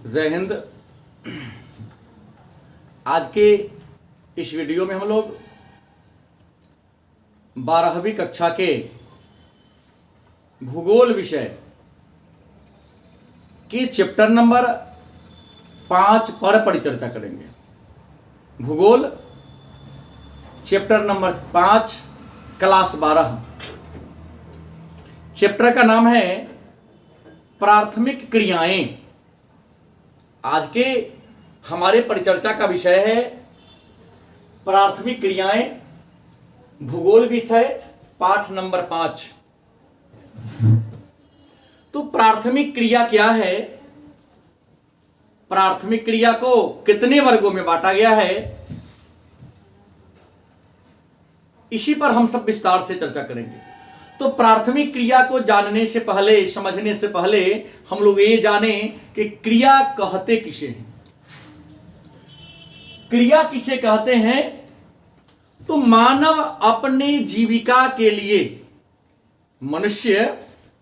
जय हिंद। आज के इस वीडियो में हम लोग 12वीं कक्षा के भूगोल विषय के चैप्टर नंबर 5 पर परिचर्चा करेंगे। भूगोल चैप्टर नंबर 5 क्लास 12। चैप्टर का नाम है प्राथमिक क्रियाएं। आज के हमारे परिचर्चा का विषय है प्राथमिक क्रियाएं, भूगोल विषय पाठ नंबर 5। तो प्राथमिक क्रिया क्या है, प्राथमिक क्रिया को कितने वर्गों में बांटा गया है, इसी पर हम सब विस्तार से चर्चा करेंगे। तो प्राथमिक क्रिया को जानने से पहले, समझने से पहले हम लोग ये जाने कि क्रिया कहते किसे हैं। क्रिया किसे कहते हैं? तो मानव अपनी जीविका के लिए, मनुष्य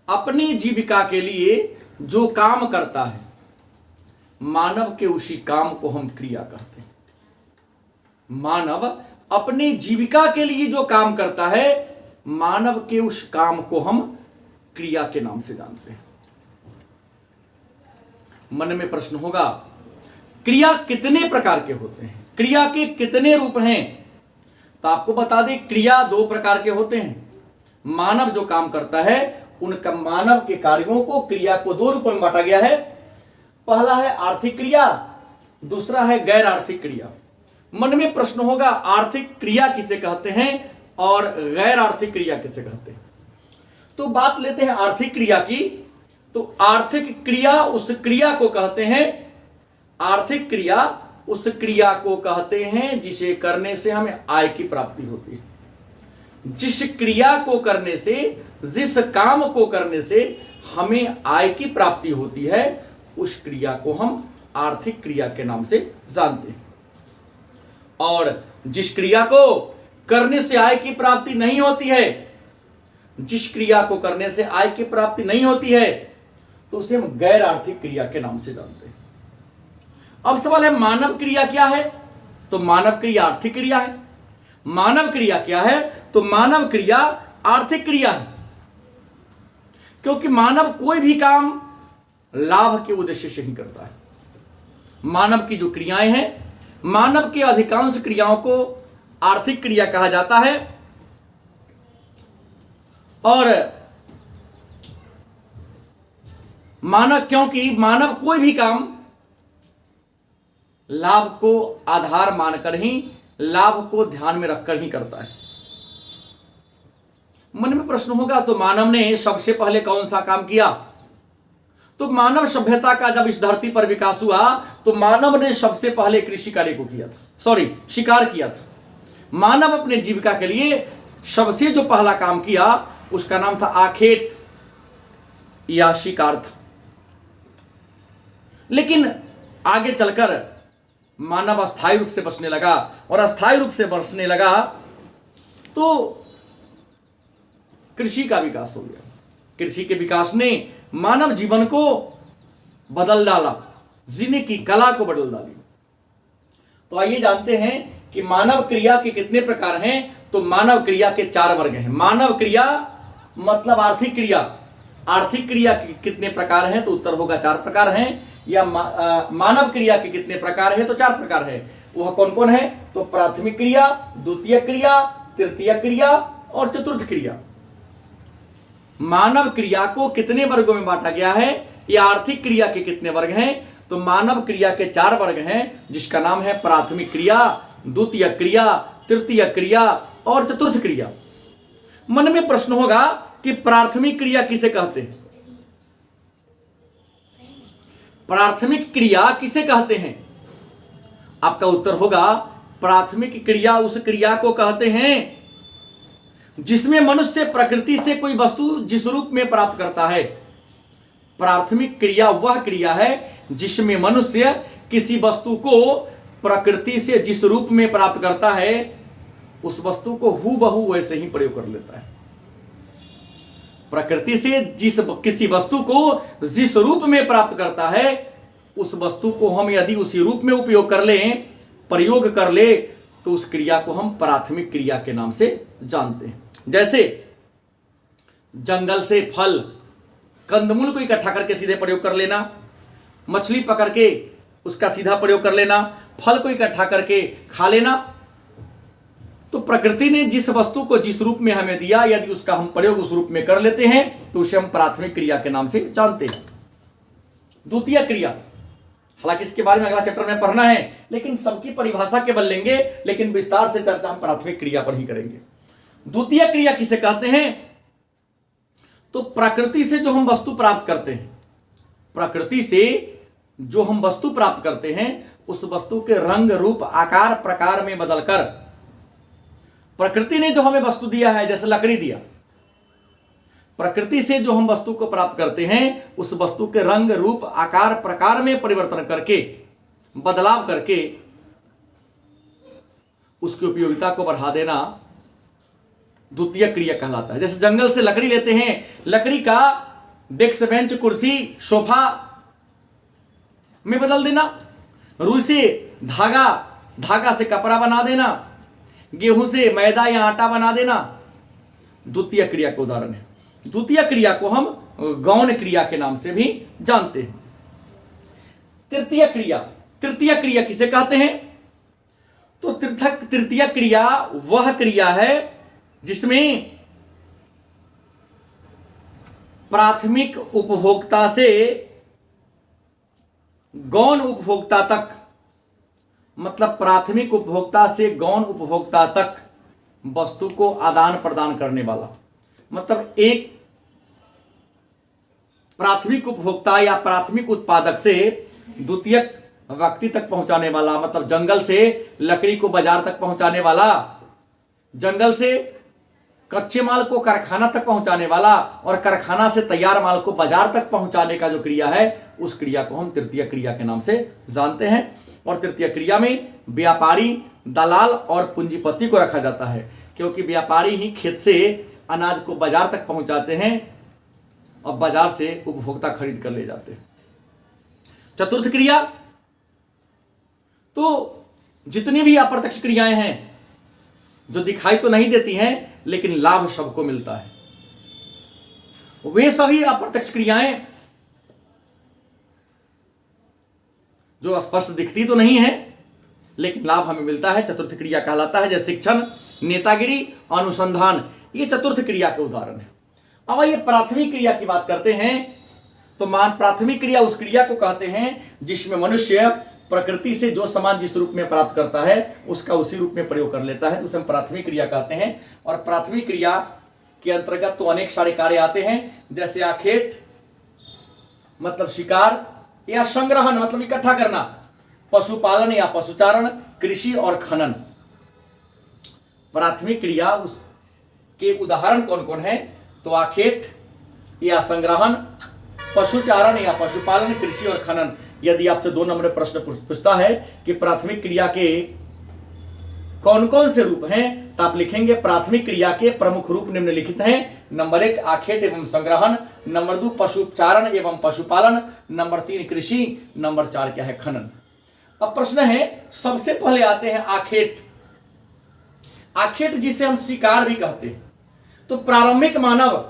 अपनी जीविका के लिए जो काम करता है, मानव के उसी काम को हम क्रिया कहते हैं। मानव अपनी जीविका के लिए जो काम करता है, मानव के उस काम को हम क्रिया के नाम से जानते हैं। मन में प्रश्न होगा, क्रिया कितने प्रकार के होते हैं, क्रिया के कितने रूप हैं? तो आपको बता दें, क्रिया 2 प्रकार के होते हैं। मानव जो काम करता है, उनका मानव के कार्यों को, क्रिया को 2 रूपों में बांटा गया है। पहला है आर्थिक क्रिया, दूसरा है गैर आर्थिक क्रिया। मन में प्रश्न होगा, आर्थिक क्रिया किसे कहते हैं और गैर आर्थिक क्रिया किसे कहते हैं? तो बात लेते हैं आर्थिक क्रिया की। तो आर्थिक क्रिया उस क्रिया को कहते हैं, आर्थिक क्रिया उस क्रिया को कहते हैं जिसे करने से हमें आय की प्राप्ति होती है। जिस क्रिया को करने से, जिस काम को करने से हमें आय की प्राप्ति होती है, उस क्रिया को हम आर्थिक क्रिया के नाम से जानते हैं। और जिस क्रिया को करने से आय की प्राप्ति नहीं होती है, जिस क्रिया को करने से आय की प्राप्ति नहीं होती है, तो उसे हम गैर आर्थिक क्रिया के नाम से जानते हैं। अब सवाल है, मानव क्रिया क्या है? तो मानव क्रिया आर्थिक क्रिया है। मानव क्रिया क्या है? तो मानव क्रिया आर्थिक क्रिया है। क्योंकि मानव कोई भी काम लाभ के उद्देश्य से ही करता है। मानव की जो क्रियाएं हैं, मानव के अधिकांश क्रियाओं को आर्थिक क्रिया कहा जाता है। और मानव, क्योंकि मानव कोई भी काम लाभ को आधार मानकर ही, लाभ को ध्यान में रखकर ही करता है। मन में प्रश्न होगा, तो मानव ने सबसे पहले कौन सा काम किया? तो मानव सभ्यता का जब इस धरती पर विकास हुआ, तो मानव ने सबसे पहले कृषि कार्य को किया था, शिकार किया था। मानव अपने जीविका के लिए सबसे जो पहला काम किया, उसका नाम था आखेट या शिकार था। लेकिन आगे चलकर मानव अस्थायी रूप से बसने लगा, और अस्थायी रूप से बसने लगा तो कृषि का विकास हो गया। कृषि के विकास ने मानव जीवन को बदल डाला, जीने की कला को बदल डाली। तो आइए जानते हैं कि मानव क्रिया के कितने प्रकार हैं। तो मानव क्रिया के 4 वर्ग हैं। मानव क्रिया मतलब आर्थिक क्रिया। आर्थिक क्रिया के कितने प्रकार हैं? तो उत्तर होगा 4 प्रकार हैं। या मानव क्रिया के कितने प्रकार हैं? तो 4 प्रकार है। वह कौन कौन है? तो प्राथमिक क्रिया, द्वितीय क्रिया, तृतीय क्रिया और चतुर्थ क्रिया। मानव क्रिया को कितने वर्गों में बांटा गया है? या आर्थिक क्रिया के कितने वर्ग हैं? तो मानव क्रिया के 4 वर्ग हैं, जिसका नाम है प्राथमिक क्रिया, द्वितीय क्रिया, तृतीय क्रिया और चतुर्थ क्रिया। मन में प्रश्न होगा कि प्राथमिक क्रिया किसे कहते हैं? प्राथमिक क्रिया किसे कहते हैं? आपका उत्तर होगा, प्राथमिक क्रिया उस क्रिया को कहते हैं जिसमें मनुष्य प्रकृति से कोई वस्तु जिस रूप में प्राप्त करता है। प्राथमिक क्रिया वह क्रिया है जिसमें मनुष्य किसी वस्तु को प्रकृति से जिस रूप में प्राप्त करता है, उस वस्तु को हूबहू वैसे ही प्रयोग कर लेता है। प्रकृति से किसी वस्तु को जिस रूप में प्राप्त करता है, उस वस्तु को हम यदि उसी रूप में उपयोग कर लें, प्रयोग कर ले, तो उस क्रिया को हम प्राथमिक क्रिया के नाम से जानते हैं। जैसे जंगल से फल, कंदमूल को इकट्ठा करके सीधे प्रयोग कर लेना, मछली पकड़ के उसका सीधा प्रयोग कर लेना, फल को इकट्ठा करके खा लेना। तो प्रकृति ने जिस वस्तु को जिस रूप में हमें दिया, यदि उसका हम प्रयोग उस रूप में कर लेते हैं तो उसे हम प्राथमिक क्रिया के नाम से जानते हैं। द्वितीय क्रिया, हालांकि इसके बारे में अगला चैप्टर में पढ़ना है, लेकिन सबकी परिभाषा केवल लेंगे, लेकिन विस्तार से चर्चा हम प्राथमिक क्रिया पर ही करेंगे। द्वितीय क्रिया किसे कहते हैं? तो प्रकृति से जो हम वस्तु प्राप्त करते हैं, प्रकृति से जो हम वस्तु प्राप्त करते हैं, उस वस्तु के रंग, रूप, आकार, प्रकार में बदलकर, प्रकृति ने जो हमें वस्तु दिया है, जैसे लकड़ी दिया, प्रकृति से जो हम वस्तु को प्राप्त करते हैं, उस वस्तु के रंग, रूप, आकार, प्रकार में परिवर्तन करके, बदलाव करके उसकी उपयोगिता को बढ़ा देना द्वितीय क्रिया कहलाता है। जैसे जंगल से लकड़ी लेते हैं, लकड़ी का डेस्क, बेंच, कुर्सी, सोफा में बदल देना, रुई से धागा, धागा से कपड़ा बना देना, गेहूं से मैदा या आटा बना देना, द्वितीय क्रिया का उदाहरण है। द्वितीय क्रिया को हम गौण क्रिया के नाम से भी जानते हैं। तृतीय क्रिया, तृतीय क्रिया किसे कहते हैं? तो तृतीय क्रिया वह क्रिया है जिसमें प्राथमिक उपभोक्ता से गौण उपभोक्ता तक, मतलब प्राथमिक उपभोक्ता से गौण उपभोक्ता तक वस्तु को आदान प्रदान करने वाला, मतलब एक प्राथमिक उपभोक्ता या प्राथमिक उत्पादक से द्वितीयक व्यक्ति तक पहुंचाने वाला, मतलब जंगल से लकड़ी को बाजार तक पहुंचाने वाला, जंगल से कच्चे माल को कारखाना तक पहुंचाने वाला, और कारखाना से तैयार माल को बाजार तक पहुंचाने का जो क्रिया है, उस क्रिया को हम तृतीय क्रिया के नाम से जानते हैं। और तृतीय क्रिया में व्यापारी, दलाल और पूंजीपति को रखा जाता है, क्योंकि व्यापारी ही खेत से अनाज को बाजार तक पहुंचाते हैं और बाजार से उपभोक्ता खरीद कर ले जाते हैं। चतुर्थ क्रिया, तो जितनी भी अप्रत्यक्ष क्रियाएं हैं जो दिखाई तो नहीं देती हैं लेकिन लाभ सबको मिलता है, वे सभी अप्रत्यक्ष क्रियाएं जो स्पष्ट दिखती तो नहीं है लेकिन लाभ हमें मिलता है, चतुर्थ क्रिया कहलाता है। जैसे शिक्षण, नेतागिरी, अनुसंधान, ये चतुर्थ क्रिया के उदाहरण है। अब ये प्राथमिक क्रिया की बात करते हैं, तो प्राथमिक क्रिया उस क्रिया को कहते हैं जिसमें मनुष्य प्रकृति से जो सामान जिस रूप में प्राप्त करता है उसका उसी रूप में प्रयोग कर लेता है, तो उसे हम प्राथमिक क्रिया कहते हैं। और प्राथमिक क्रिया के अंतर्गत तो अनेक सारे कार्य आते हैं, जैसे आखेट मतलब शिकार, या संग्रहण मतलब इकट्ठा करना, पशुपालन या पशुचारण, कृषि और खनन। प्राथमिक क्रिया के उदाहरण कौन कौन है? तो आखेट या संग्रहण, पशुचारण या पशुपालन, कृषि और खनन। यदि आपसे 2 नंबर प्रश्न पूछता है कि प्राथमिक क्रिया के कौन कौन से रूप हैं, तो आप लिखेंगे प्राथमिक क्रिया के प्रमुख रूप निम्नलिखित हैं। नंबर 1 आखेट एवं संग्रहण, नंबर 2 पशुचारण एवं पशुपालन, नंबर 3 कृषि, नंबर 4 क्या है? खनन। अब प्रश्न है, सबसे पहले आते हैं आखेट। आखेट जिसे हम शिकार भी कहते हैं। तो प्रारंभिक मानव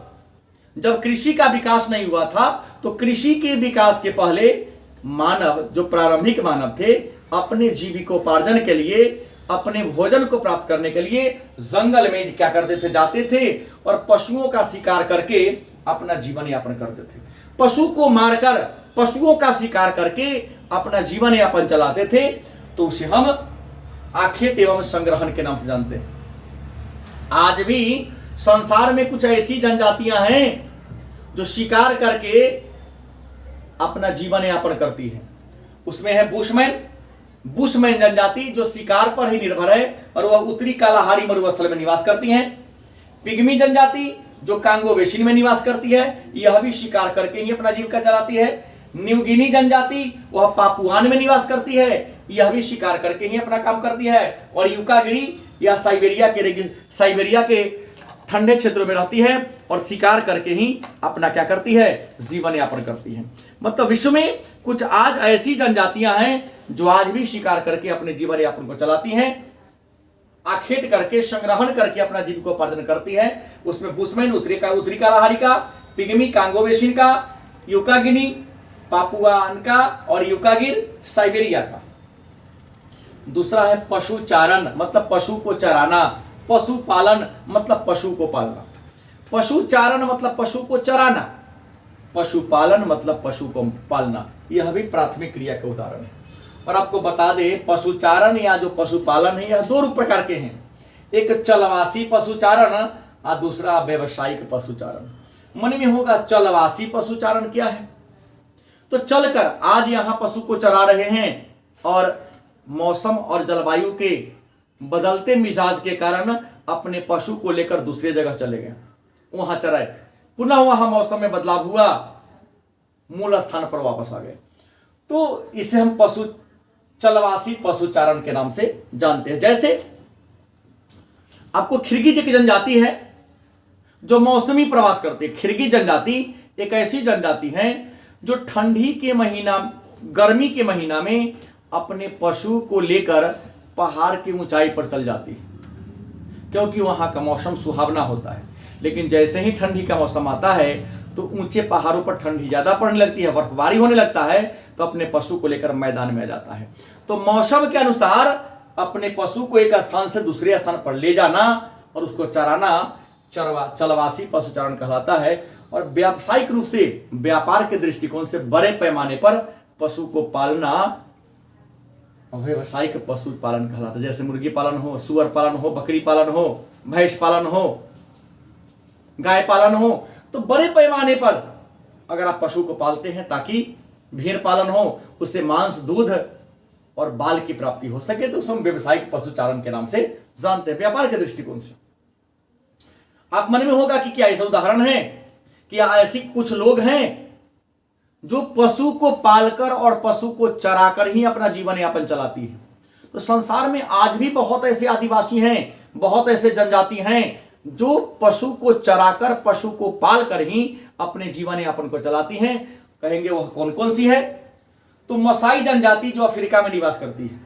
जब कृषि का विकास नहीं हुआ था, तो कृषि के विकास के पहले मानव, जो प्रारंभिक मानव थे, अपने जीविकोपार्जन के लिए, अपने भोजन को प्राप्त करने के लिए जंगल में क्या करते थे? जाते थे और पशुओं का शिकार करके अपना जीवन यापन करते थे। पशु को मारकर, पशुओं का शिकार करके अपना जीवन यापन चलाते थे, तो उसे हम आखेट एवं संग्रहण के नाम से जानते हैं। आज भी संसार में कुछ ऐसी जनजातियां हैं जो शिकार करके अपना जीवन यापन करती है। उसमें है बुशमैन, बुशमैन जनजाति जो शिकार पर ही निर्भर है और वह उत्तरी कालाहारी मरुस्थल में निवास करती हैं। पिग्मी जनजाति जो कांगो बेसिन में निवास करती है, यह भी शिकार करके ही अपना जीविका चलाती है। न्यूगिनी जनजाति वह पापुआन में निवास करती है, यह भी शिकार करके ही अपना काम करती है। और यूकागिरी या साइबेरिया के ठंडे क्षेत्रों में रहती है और शिकार करके ही अपना क्या करती है, जीवन यापन करती है। मतलब विश्व में कुछ आज ऐसी जनजातियां हैं जो आज भी शिकार करके अपने जीवन यापन को चलाती हैं, आखेट करके संग्रहण करके अपना जीविकोपार्जन करती है। उसमें बुशमैन, उत्तरी कालाहारी का, पिग्मी कांगोवेशिन का, यूकागिनी पापुआन का और यूकागिर साइबेरिया का। दूसरा है पशुचारण, मतलब पशु को चराना। पशुपालन मतलब पशु को पालना। पशुचारण मतलब पशु को चराना। पशुपालन मतलब पशु को पालना। यह भी प्राथमिक क्रिया का उदाहरण है। और आपको बता दे, पशुचारण या जो पशुपालन है, यह दो प्रकार के हैं। एक चलवासी पशुचारण और दूसरा व्यवसायिक पशुचारण। मन में होगा चलवासी पशुचारण क्या है? तो चलकर आज यहां पशु को चरा रहे हैं और मौसम और जलवायु के बदलते मिजाज के कारण अपने पशु को लेकर दूसरे जगह चले गए, वहां चराए, पुनः वहां मौसम में बदलाव हुआ, मूल स्थान पर वापस आ गए। तो इसे हम चलवासी पशुचारण के नाम से जानते हैं। जैसे आपको खिरगी की जनजाति है जो मौसमी प्रवास करती है। खिरगी जनजाति एक ऐसी जनजाति है जो ठंडी के महीना, गर्मी के महीना में अपने पशु को लेकर पहाड़ की ऊंचाई पर चल जाती है, क्योंकि वहां का मौसम सुहावना होता है। लेकिन जैसे ही ठंडी का मौसम आता है तो ऊंचे पहाड़ों पर ठंडी ज्यादा पड़ने लगती है, बर्फबारी होने लगता है, तो अपने पशु को लेकर मैदान में आ जाता है। तो मौसम के अनुसार अपने पशु को एक स्थान से दूसरे स्थान पर ले जाना और उसको चराना चलवासी पशुचारण कहलाता है। और व्यावसायिक रूप से, व्यापार के दृष्टिकोण से बड़े पैमाने पर पशु को पालना व्यावसायिक पशुपालन कहलाता है। जैसे मुर्गी पालन हो, सुअर पालन हो, बकरी पालन हो, भैंस पालन हो, गाय पालन हो, तो बड़े पैमाने पर अगर आप पशु को पालते हैं ताकि भेड़ पालन हो, उससे मांस, दूध और बाल की प्राप्ति हो सके, तो उसे हम व्यावसायिक पशुचारण के नाम से जानते हैं, व्यापार के दृष्टिकोण से। आप मन में होगा कि क्या ऐसा उदाहरण है कि ऐसे कुछ लोग हैं जो पशु को पालकर और पशु को चराकर ही अपना जीवन यापन चलाती है। तो संसार में आज भी बहुत ऐसे आदिवासी हैं, बहुत ऐसे जनजाति हैं जो पशु को चराकर, पशु को पालकर ही अपने जीवन यापन को चलाती हैं। कहेंगे वह कौन कौन सी है? तो मसाई जनजाति जो अफ्रीका में निवास करती है,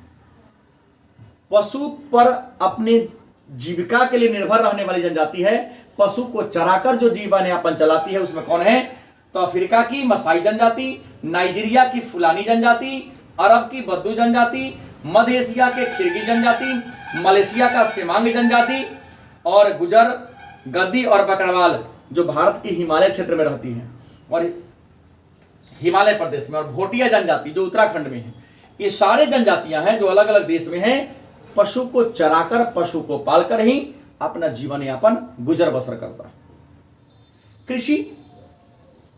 पशु पर अपने जीविका के लिए निर्भर रहने वाली जनजाति है, पशु को चराकर जो जीवन यापन चलाती है, उसमें कौन है? तो अफ्रीका की मसाई जनजाति, नाइजीरिया की फुलानी जनजाति, अरब की बद्दू जनजाति, मध्य एशिया के खिरगी जनजाति, मलेशिया का सेमांग जनजाति और गुजर, गद्दी और बकरवाल जो भारत के हिमालय क्षेत्र में रहती हैं और हिमालय प्रदेश में, और भोटिया जनजाति जो उत्तराखंड में है। ये सारे जनजातियां हैं जो अलग अलग देश में हैं, पशु को चराकर, पशु को पालकर ही अपना जीवन यापन गुजर बसर करता है। कृषि,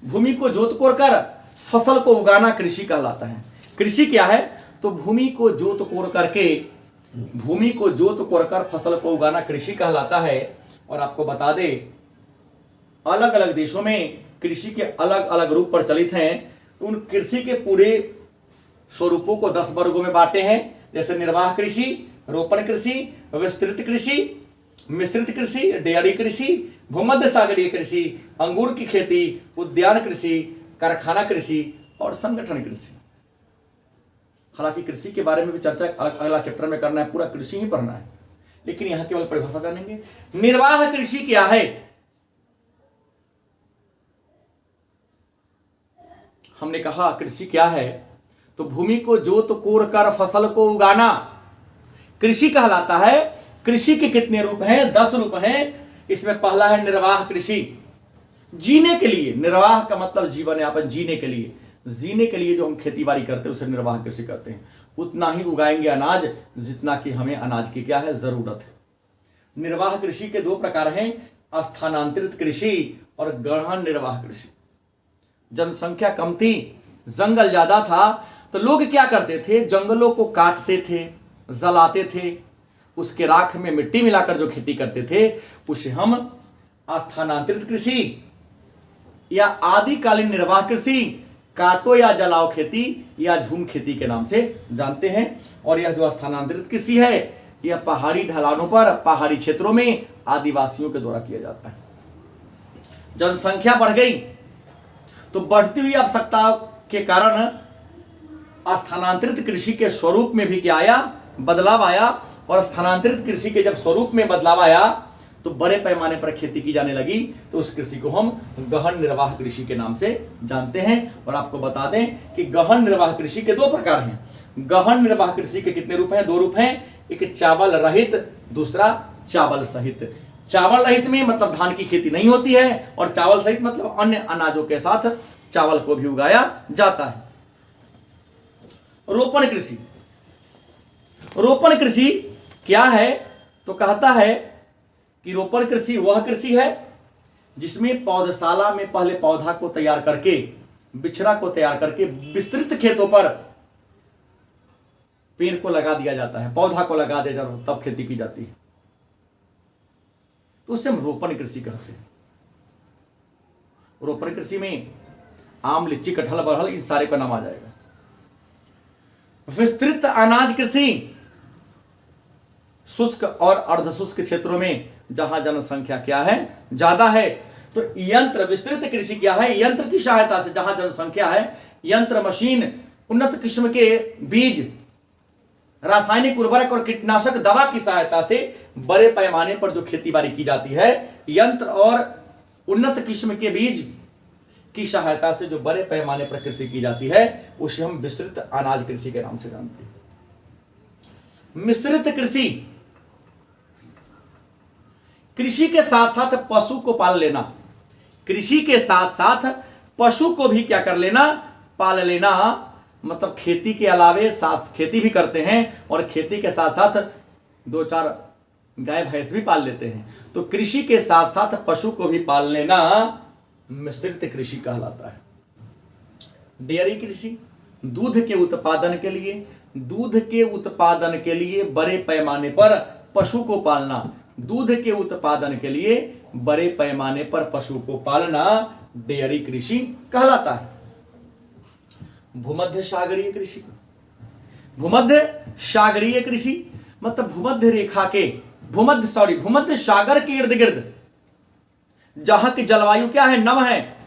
भूमि को जोत कोड़ कर फसल को उगाना कृषि कहलाता है। कृषि क्या है? तो भूमि को जोत कोड़ करके, भूमि को जोत कोड़ कर फसल को उगाना कृषि कहलाता है। और आपको बता दे, अलग अलग देशों में कृषि के अलग अलग रूप प्रचलित हैं। तो उन कृषि के पूरे स्वरूपों को 10 वर्गों में बांटे हैं। जैसे निर्वाह कृषि, रोपण कृषि, विस्तृत कृषि, मिश्रित कृषि, डेयरी कृषि, भूमध्य सागरीय कृषि, अंगूर की खेती, उद्यान कृषि, कारखाना कृषि और संगठन कृषि। हालांकि कृषि के बारे में भी चर्चा अगला चैप्टर में करना है, पूरा कृषि ही पढ़ना है, लेकिन यहां केवल परिभाषा जानेंगे। निर्वाह कृषि क्या है? हमने कहा कृषि क्या है, तो भूमि को जोत कोड़ कर फसल को उगाना कृषि कहलाता है। कृषि के कितने रूप हैं? 10 रूप हैं। इसमें पहला है निर्वाह कृषि, जीने के लिए। निर्वाह का मतलब जीवन यापन, जीने के लिए। जीने के लिए जो हम खेती बाड़ी करते हैं उसे निर्वाह कृषि करते हैं। उतना ही उगाएंगे अनाज जितना कि हमें अनाज की क्या है, जरूरत है। निर्वाह कृषि के 2 प्रकार हैं, स्थानांतरित कृषि और गहन निर्वाह कृषि। जनसंख्या कम थी, जंगल ज्यादा था, तो लोग क्या करते थे? जंगलों को काटते थे, जलाते थे, उसके राख में मिट्टी मिलाकर जो खेती करते थे उसे हम स्थानांतरित कृषि या आदिकालीन निर्वाह कृषि, काटो या जलाओ खेती या झूम खेती के नाम से जानते हैं। और यह जो स्थानांतरित कृषि है, यह पहाड़ी ढलानों पर, पहाड़ी क्षेत्रों में आदिवासियों के द्वारा किया जाता है। जनसंख्या बढ़ गई तो बढ़ती हुई आवश्यकता के कारण स्थानांतरित कृषि के स्वरूप में भी क्या आया, बदलाव आया। और स्थानांतरित कृषि के जब स्वरूप में बदलाव आया तो बड़े पैमाने पर खेती की जाने लगी, तो उस कृषि को हम गहन निर्वाह कृषि के नाम से जानते हैं। और आपको बता दें कि गहन निर्वाह कृषि के 2 प्रकार हैं। गहन निर्वाह कृषि के कितने रूप हैं? 2 रूप हैं। एक चावल रहित, दूसरा चावल सहित। चावल रहित में मतलब धान की खेती नहीं होती है, और चावल सहित मतलब अन्य अनाजों के साथ चावल को भी उगाया जाता है। रोपण कृषि। रोपण कृषि क्या है? तो कहता है कि रोपण कृषि वह कृषि है जिसमें पौधशाला में पहले पौधा को तैयार करके, बिछड़ा को तैयार करके विस्तृत खेतों पर पेड़ को लगा दिया जाता है, पौधा को लगा दिया जाता है, तब खेती की जाती है। तो उससे हम रोपण कृषि कहते हैं। रोपण कृषि में आम, लीची, कटहल, बरहल इन सारे का नाम आ जाएगा। विस्तृत अनाज कृषि शुष्क और अर्धशुष्क क्षेत्रों में जहां जनसंख्या क्या है, ज्यादा है, तो यंत्र। विस्तृत कृषि क्या है? यंत्र की सहायता से जहां जनसंख्या है, यंत्र, मशीन, उन्नत किस्म के बीज, रासायनिक उर्वरक और कीटनाशक दवा की सहायता से बड़े पैमाने पर जो खेती बाड़ी की जाती है, यंत्र और उन्नत किस्म के बीज की सहायता से जो बड़े पैमाने पर कृषि की जाती है, उसे हम विस्तृत अनाज कृषि के नाम से जानते हैं। मिश्रित कृषि, कृषि के साथ साथ पशु को पाल लेना। कृषि के साथ साथ पशु को भी क्या कर लेना? पाल लेना। मतलब खेती के अलावे साथ खेती भी करते हैं, और खेती के साथ साथ 2-4 गाय भैंस भी पाल लेते हैं। तो कृषि के साथ साथ पशु को भी पाल लेना मिश्रित कृषि कहलाता है। डेयरी कृषि, दूध के उत्पादन के लिए बड़े पैमाने पर पशु को पालना। दूध के उत्पादन के लिए बड़े पैमाने पर पशु को पालना डेयरी कृषि कहलाता है। भूमध्य सागरीय कृषि। भूमध्य सागरीय कृषि मतलब भूमध्य सागर के इर्द गिर्द जहां की जलवायु क्या है? नम है,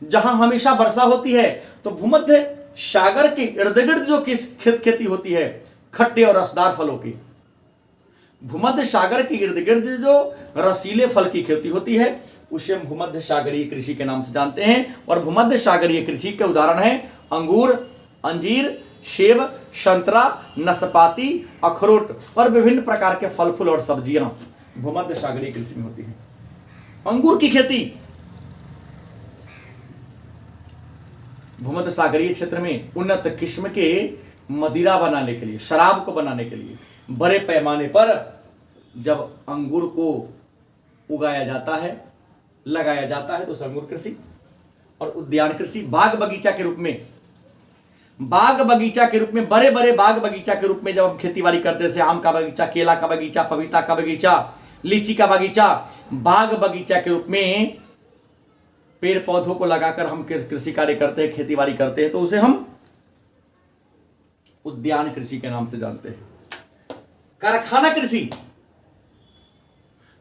जहां हमेशा वर्षा होती है। तो भूमध्य सागर के इर्द गिर्द जो खेती होती है, खट्टे और रसदार फलों की, भूमध्य सागर के इर्द गिर्द जो रसीले फल की खेती होती है, उसे हम भूमध्य सागरीय कृषि के नाम से जानते हैं। और भूमध्य सागरीय कृषि के उदाहरण है अंगूर, अंजीर, सेब, संतरा, नाशपाती, अखरोट और विभिन्न प्रकार के फल फूल और सब्जियां भूमध्य सागरीय कृषि में होती है। अंगूर की खेती भूमध्य सागरीय क्षेत्र में उन्नत किस्म के मदिरा बनाने के लिए, शराब को बनाने के लिए बड़े पैमाने पर जब अंगूर को उगाया जाता है, लगाया जाता है, तो अंगूर कृषि। और उद्यान कृषि, बाग बगीचा के रूप में बड़े बड़े बाग बगीचा के रूप में जब हम खेती बाड़ी करते हैं, जैसे आम का बगीचा, केला का बगीचा, पपीता का बगीचा, लीची का बगीचा, बाग बगीचा के रूप में पेड़ पौधों को लगाकर हम कृषि कार्य करते हैं, खेती बाड़ी करते हैं, तो उसे हम उद्यान कृषि के नाम से जानते हैं। कारखाना कृषि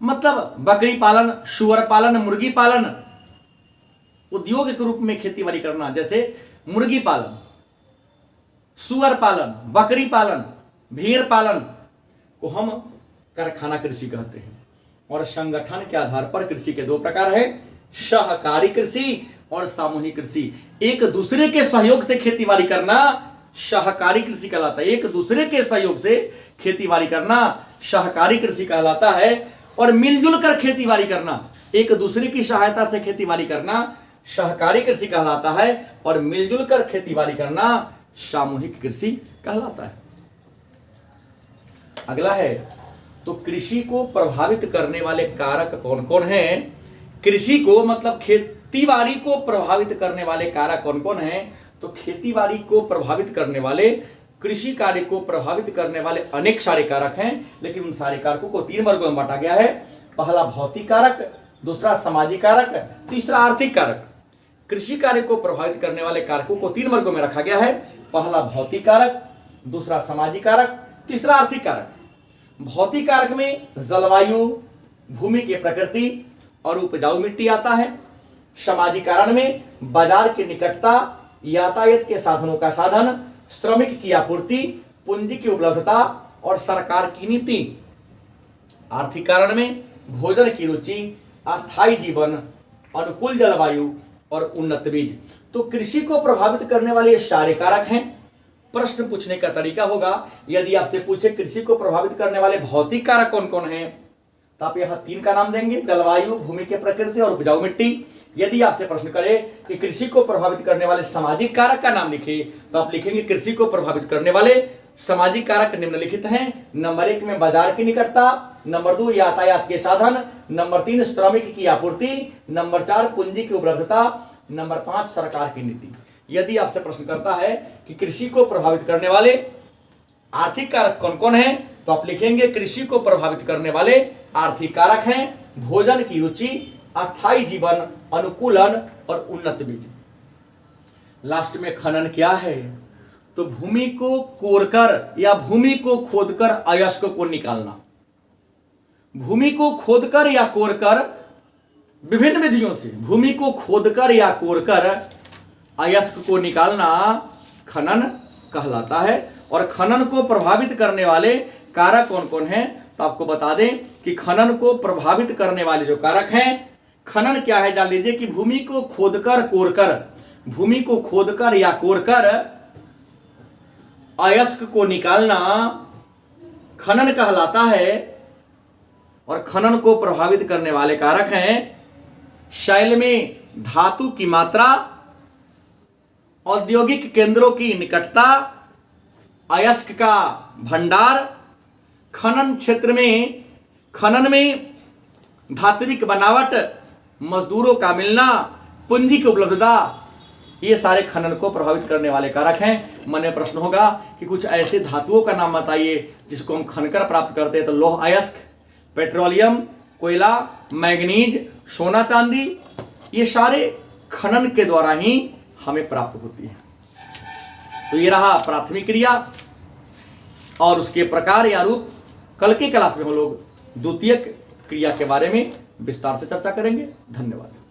मतलब बकरी पालन, सुअर पालन, मुर्गी पालन, उद्योग के रूप में खेती बाड़ी करना। जैसे मुर्गी पालन, सुअर पालन, बकरी पालन, भेड़ पालन को हम कारखाना कृषि कहते हैं। और संगठन के आधार पर कृषि के 2 प्रकार है, सहकारी कृषि और सामूहिक कृषि। एक दूसरे के सहयोग से खेती बाड़ी करना सहकारी कृषि कहलाता है। एक दूसरे के सहयोग से खेती बाड़ी करना सहकारी कृषि कहलाता है। और मिलजुल कर खेती बाड़ी करना, एक दूसरे की सहायता से खेती बाड़ी करना सहकारी कृषि कहलाता है। और मिलजुल कर खेती बाड़ी करना सामूहिक कृषि कहलाता है। अगला है, तो कृषि को प्रभावित करने वाले कारक कौन कौन हैं? कृषि को मतलब खेतीबाड़ी को प्रभावित करने वाले कारक कौन कौन हैं? तो खेतीबाड़ी को प्रभावित करने वाले, कृषि कार्य को प्रभावित करने वाले अनेक सारे कारक हैं, लेकिन उन सारे कारकों को 3 वर्गों में बांटा गया है। पहला भौतिक कारक, दूसरा सामाजिक कारक, तीसरा आर्थिक कारक। कृषि कार्य को प्रभावित करने वाले कारकों को 3 वर्गों में रखा गया है। पहला भौतिक कारक, दूसरा सामाजिक कारक, तीसरा आर्थिक कारक। भौतिक कारक में जलवायु, भूमि की प्रकृति और उपजाऊ मिट्टी आता है। समाजीकरण में बाजार की निकटता, यातायात के साधनों का साधन, श्रमिक की आपूर्ति, पूंजी की उपलब्धता और सरकार की नीति। आर्थिकरण में भोजन की रुचि, अस्थायी जीवन, अनुकूल जलवायु और उन्नत बीज। तो कृषि को प्रभावित करने वाले ये सारे कारक हैं। प्रश्न पूछने का तरीका होगा, यदि आपसे पूछे कृषि को प्रभावित करने वाले भौतिक कारक कौन कौन हैं, तो आप यहाँ 3 का नाम देंगे, जलवायु, भूमि की प्रकृति और उपजाऊ मिट्टी। यदि आपसे प्रश्न करे कि कृषि को प्रभावित करने वाले सामाजिक कारक का नाम लिखे, तो आप लिखेंगे कृषि को प्रभावित करने वाले सामाजिक कारक निम्नलिखित हैं। नंबर 1 में बाजार की निकटता, नंबर 2 यातायात के साधन, नंबर 3 श्रमिक की आपूर्ति, नंबर 4 पूंजी की उपलब्धता, नंबर 5 सरकार की नीति। यदि आपसे प्रश्न करता है कि कृषि को प्रभावित करने वाले आर्थिक कारक कौन कौन हैं, तो आप लिखेंगे कृषि को प्रभावित करने वाले आर्थिक कारक हैं भोजन की रुचि, अस्थायी जीवन, अनुकूलन और उन्नत बीज। लास्ट में खनन क्या है, तो भूमि को कोड़कर या भूमि को खोदकर अयस्क को निकालना। भूमि को खोदकर या कोड़कर विभिन्न विधियों से भूमि को खोदकर या कोड़कर अयस्क को निकालना खनन कहलाता है। और खनन को प्रभावित करने वाले कारक कौन कौन हैं, तो आपको बता दें कि खनन को प्रभावित करने वाले जो कारक हैं, खनन क्या है जान लीजिए कि भूमि को खोदकर कोड़कर, भूमि को खोदकर या कोड़कर अयस्क को निकालना खनन कहलाता है। और खनन को प्रभावित करने वाले कारक हैं शैल में धातु की मात्रा, औद्योगिक केंद्रों की निकटता, अयस्क का भंडार, खनन क्षेत्र में खनन में धात्विक बनावट, मजदूरों का मिलना, पूंजी की उपलब्धता, ये सारे खनन को प्रभावित करने वाले कारक हैं। मन में प्रश्न होगा कि कुछ ऐसे धातुओं का नाम बताइए जिसको हम खनकर प्राप्त करते हैं, तो लौह अयस्क, पेट्रोलियम, कोयला, मैग्नीज, सोना चांदी, ये सारे खनन के द्वारा ही हमें प्राप्त होती है। तो ये रहा प्राथमिक क्रिया और उसके प्रकार या रूप। कल के क्लास में हम लोग द्वितीयक क्रिया के बारे में विस्तार से चर्चा करेंगे। धन्यवाद।